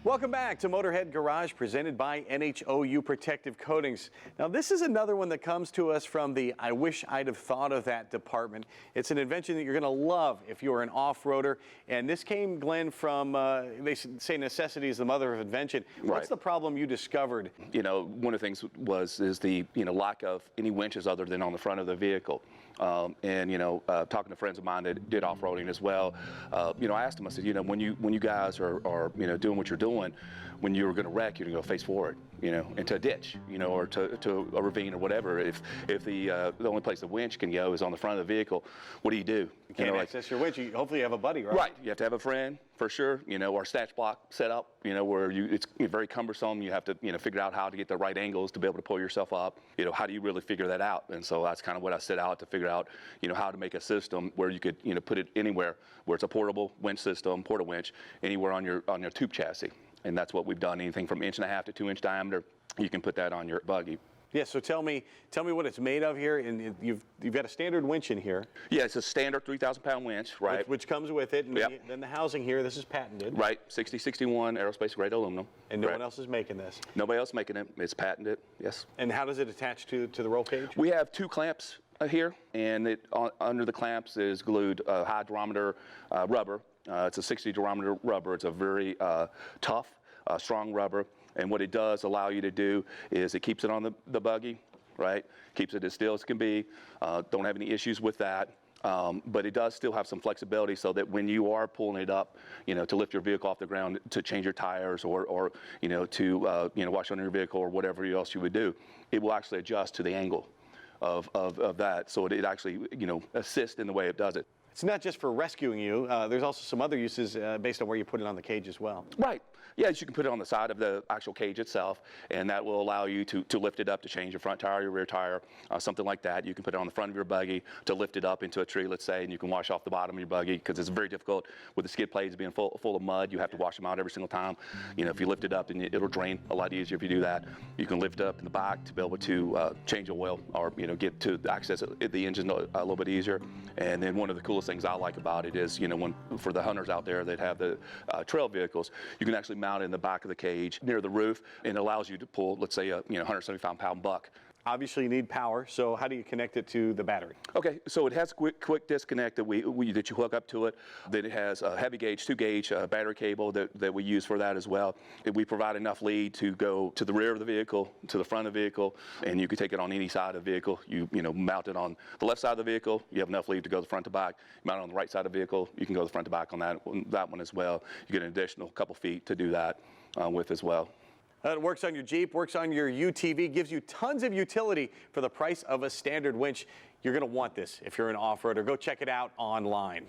Welcome back to Motorhead Garage, presented by NHOU Protective Coatings. Now, this is another one that comes to us from the I wish I'd have thought of that department. It's an invention that you're going to love if you're an off-roader. And this came, Glenn, from, they say necessity is the mother of invention. Right. What's the problem you discovered? You know, one of the things is the lack of any winches other than on the front of the vehicle. And talking to friends of mine that did off-roading as well, I asked them, I said, when you guys are doing what you're doing, when you're going to wreck, you're going to go face forward, into a ditch, or to a ravine or whatever. If the only place the winch can go is on the front of the vehicle, what do? You can't access your winch. Hopefully you have a buddy, right? Right. You have to have a friend for sure. Or snatch block set up. Where it's very cumbersome. You have to figure out how to get the right angles to be able to pull yourself up. How do you really figure that out? And so that's kind of what I set out to figure out. How to make a system where you could put it anywhere where it's a portable winch system, Porta-Winch, anywhere on your tube chassis. And that's what we've done. Anything from 1.5 to 2 inch diameter, you can put that on your buggy. Yeah, so tell me what it's made of here, and you've got a standard winch in here. Yeah, it's a standard 3,000-pound winch, right? Which comes with it, and yep. Then the housing here, this is patented. Right, 6061 aerospace grade aluminum. And no one else is making this? Nobody else making it. It's patented, yes. And how does it attach to the roll cage? We have 2 clamps here, and under the clamps is glued hydrometer rubber. It's a 60 durometer rubber. It's a very tough, strong rubber. And what it does allow you to do is it keeps it on the buggy, right? Keeps it as still as can be. Don't have any issues with that. But it does still have some flexibility so that when you are pulling it up, to lift your vehicle off the ground, to change your tires or to wash under your vehicle or whatever else you would do, it will actually adjust to the angle of that. So it actually, assists in the way it does it. It's not just for rescuing you. There's also some other uses based on where you put it on the cage as well. Right. Yes, you can put it on the side of the actual cage itself, and that will allow you to lift it up to change your front tire, your rear tire, something like that. You can put it on the front of your buggy to lift it up into a tree, let's say, and you can wash off the bottom of your buggy because it's very difficult with the skid plates being full of mud. You have to wash them out every single time. If you lift it up, then it'll drain a lot easier if you do that. You can lift it up in the back to be able to change oil or get to access the engine a little bit easier. And then one of the coolest things I like about it is, when for the hunters out there that have the trail vehicles, you can actually mount it in the back of the cage near the roof, and it allows you to pull, let's say, a 175-pound buck. Obviously, you need power, so how do you connect it to the battery? Okay, so it has a quick disconnect that that you hook up to it. Then it has a heavy gauge, 2-gauge battery cable that we use for that as well. We provide enough lead to go to the rear of the vehicle, to the front of the vehicle, and you can take it on any side of the vehicle. You mount it on the left side of the vehicle, you have enough lead to go the front to back. Mount it on the right side of the vehicle, you can go the front to back on that one as well. You get an additional couple feet to do that with as well. It works on your Jeep, works on your UTV, gives you tons of utility for the price of a standard winch. You're going to want this if you're an off-roader. Go check it out online.